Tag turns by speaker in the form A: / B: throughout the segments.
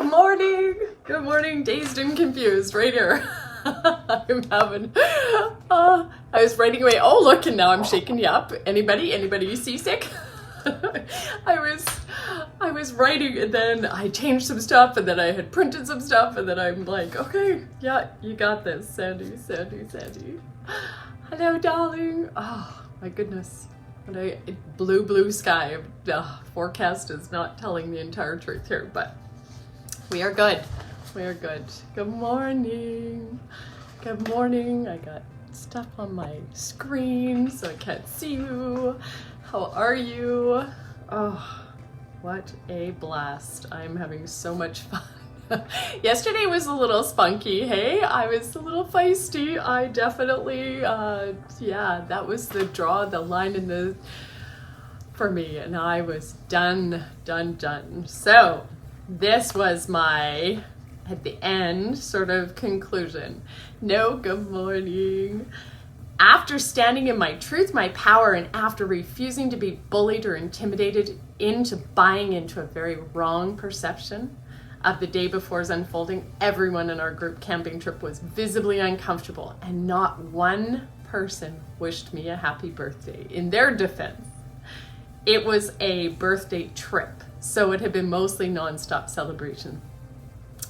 A: morning. Good morning, dazed and confused, right here. I'm having, I was writing away. Oh, look, and now I'm shaking you up. Anybody seasick? I was writing, and then I changed some stuff, and then I had printed some stuff, and then I'm like, okay, yeah, you got this, Sandy. Hello, darling. Oh, my goodness. Blue sky. Forecast is not telling the entire truth here, but we are good. Good morning. I got stuff on my screen, so I can't see you. How are you? Oh, what a blast. I'm having so much fun. Yesterday was a little spunky, hey? I was a little feisty. I definitely, that was the line for me, and I was done. So this was my, at the end, sort of conclusion. No, good morning. After standing in my truth, my power, and after refusing to be bullied or intimidated into buying into a very wrong perception of the day before's unfolding, everyone in our group camping trip was visibly uncomfortable, and not one person wished me a happy birthday. In their defense, it was a birthday trip, so it had been mostly nonstop celebration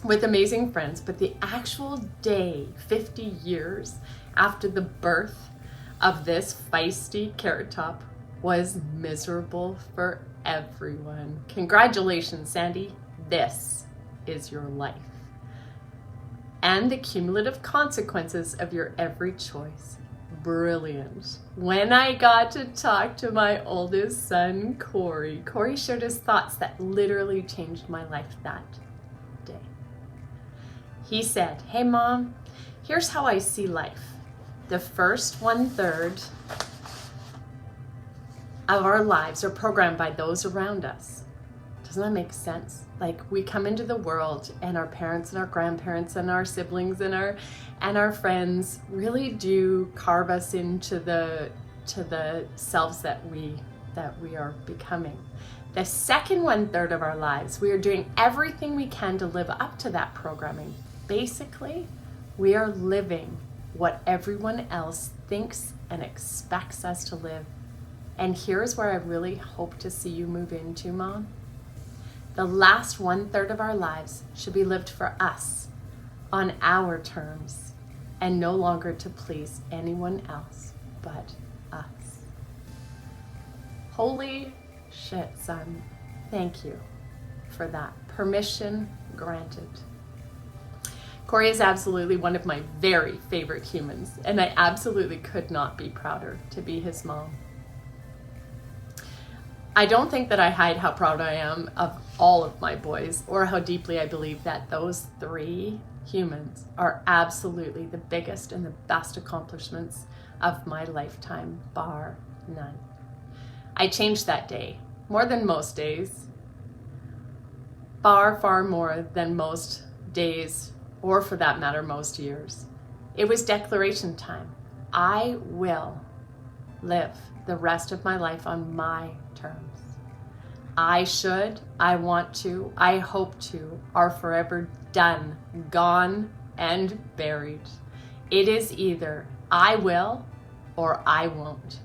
A: with amazing friends, but the actual day, 50 years after the birth of this feisty carrot top, was miserable for everyone. Congratulations, Sandy. This is your life. And the cumulative consequences of your every choice. Brilliant. When I got to talk to my oldest son, Corey shared his thoughts that literally changed my life that day. He said, "Hey Mom, here's how I see life. The first 1/3 of our lives are programmed by those around us." Doesn't that make sense? Like, we come into the world, and our parents and our grandparents and our siblings and our friends really do carve us into the selves that we are becoming. The second 1/3 of our lives, we are doing everything we can to live up to that programming. Basically, we are living what everyone else thinks and expects us to live. And here's where I really hope to see you move into, Mom. The last 1/3 of our lives should be lived for us, on our terms, and no longer to please anyone else but us. Holy shit, son. Thank you for that. Permission granted. Corey is absolutely one of my very favorite humans, and I absolutely could not be prouder to be his mom. I don't think that I hide how proud I am of all of my boys, or how deeply I believe that those 3 humans are absolutely the biggest and the best accomplishments of my lifetime, bar none. I changed that day, more than most days, far more than most days, or for that matter, most years. It was declaration time. I will live the rest of my life on my terms. I should, I want to, I hope to, are forever done, gone, and buried. It is either I will or I won't.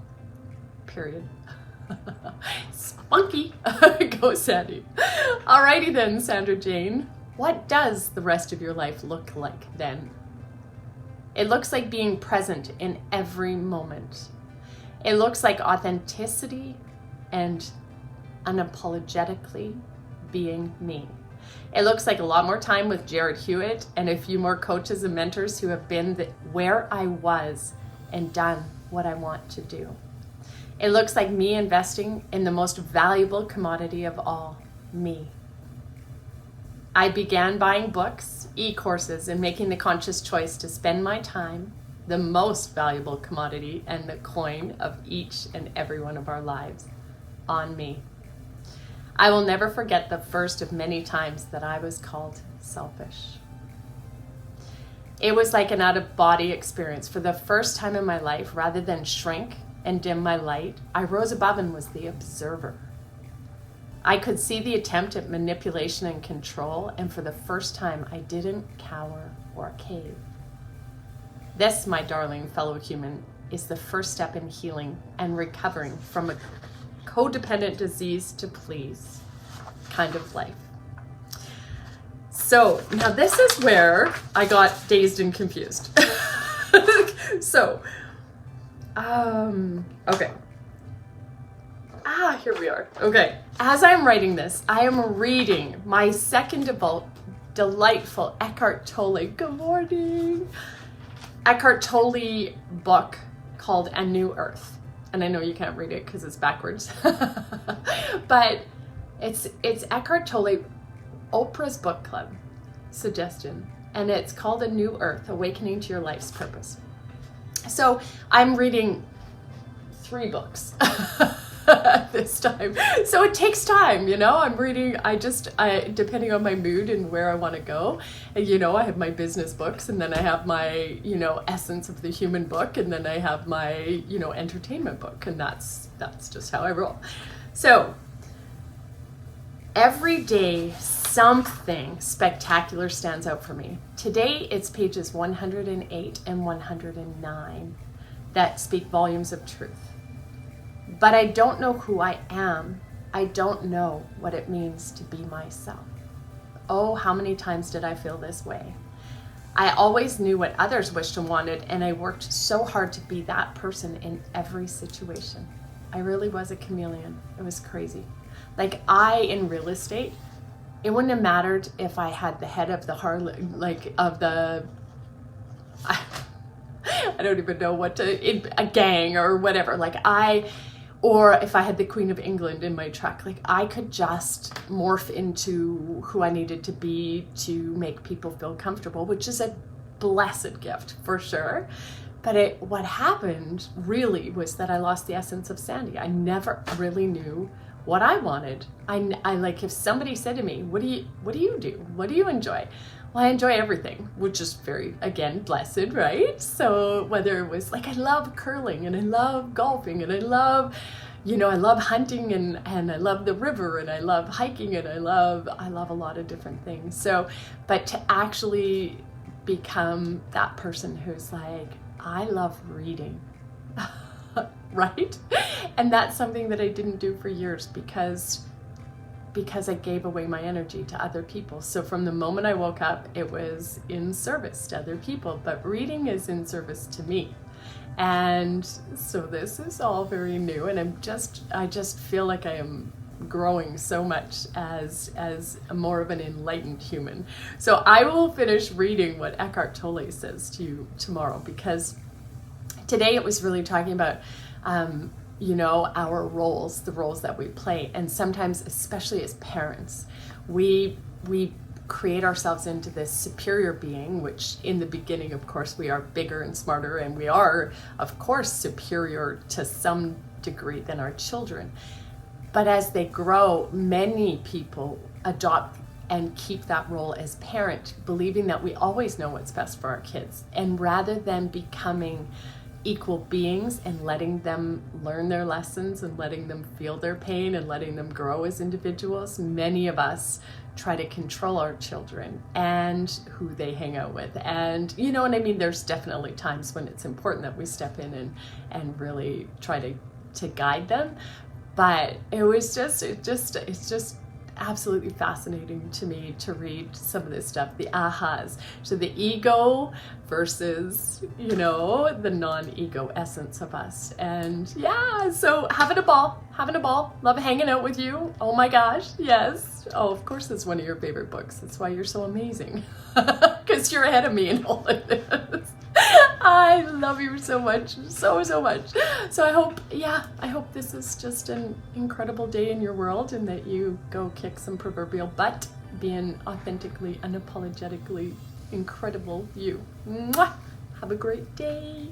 A: Period. Spunky. Go, Sandy. Alrighty then, Sandra Jane. What does the rest of your life look like then? It looks like being present in every moment. It looks like authenticity and unapologetically being me. It looks like a lot more time with Jared Hewitt and a few more coaches and mentors who have been where I was and done what I want to do. It looks like me investing in the most valuable commodity of all, me. I began buying books, e-courses, and making the conscious choice to spend my time, the most valuable commodity and the coin of each and every one of our lives, on me. I will never forget the first of many times that I was called selfish. It was like an out-of-body experience. For the first time in my life, rather than shrink and dim my light, I rose above and was the observer. I could see the attempt at manipulation and control, and for the first time, I didn't cower or cave. This, my darling fellow human, is the first step in healing and recovering from a codependent disease to please kind of life. So now this is where I got dazed and confused. So, okay. Here we are. Okay. As I'm writing this, I am reading my second delightful Eckhart Tolle. Good morning. Eckhart Tolle book called A New Earth. And I know you can't read it because it's backwards. But it's Eckhart Tolle, Oprah's book club suggestion. And it's called A New Earth, Awakening to Your Life's Purpose. So I'm reading 3 books this time. So it takes time, you know. I'm reading, I depending on my mood and where I want to go. And, you know, I have my business books, and then I have my, you know, Essence of the Human book, and then I have my, you know, entertainment book, and that's just how I roll. So every day something spectacular stands out for me. Today it's pages 108 and 109 that speak volumes of truth. But I don't know who I am. I don't know what it means to be myself. Oh, how many times did I feel this way? I always knew what others wished and wanted, and I worked so hard to be that person in every situation. I really was a chameleon. It was crazy. Like, in real estate, it wouldn't have mattered if I had the head of the I don't even know a gang or whatever. Or if I had the Queen of England in my truck, I could just morph into who I needed to be to make people feel comfortable, which is a blessed gift for sure. But what happened really was that I lost the essence of Sandy. I never really knew what I wanted. If somebody said to me, what do you do? What do you enjoy? Well, I enjoy everything, which is very, again, blessed, right? So whether it was I love curling, and I love golfing, and I love, I love hunting, and I love the river, and I love hiking, and I love a lot of different things. So, but to actually become that person who's I love reading, right? And that's something that I didn't do for years because I gave away my energy to other people. So from the moment I woke up, it was in service to other people, but reading is in service to me. And so this is all very new, and I just feel like I am growing so much as more of an enlightened human. So I will finish reading what Eckhart Tolle says to you tomorrow, because today it was really talking about our roles, the roles that we play. And sometimes, especially as parents, we create ourselves into this superior being, which in the beginning, of course, we are bigger and smarter, and we are, of course, superior to some degree than our children. But as they grow, many people adopt and keep that role as parent, believing that we always know what's best for our kids. And rather than becoming equal beings and letting them learn their lessons and letting them feel their pain and letting them grow as individuals, many of us try to control our children and who they hang out with. And there's definitely times when it's important that we step in and really try to guide them. But it's just absolutely fascinating to me to read some of this stuff, the ahas. So the ego versus, the non-ego essence of us. And yeah, so having a ball. Love hanging out with you. Oh my gosh, yes. Oh, of course it's one of your favorite books. That's why you're so amazing. Because you're ahead of me in all of this. I love you so much, so much. So I hope this is just an incredible day in your world, and that you go kick some proverbial butt, being authentically, unapologetically incredible you. Mwah! Have a great day.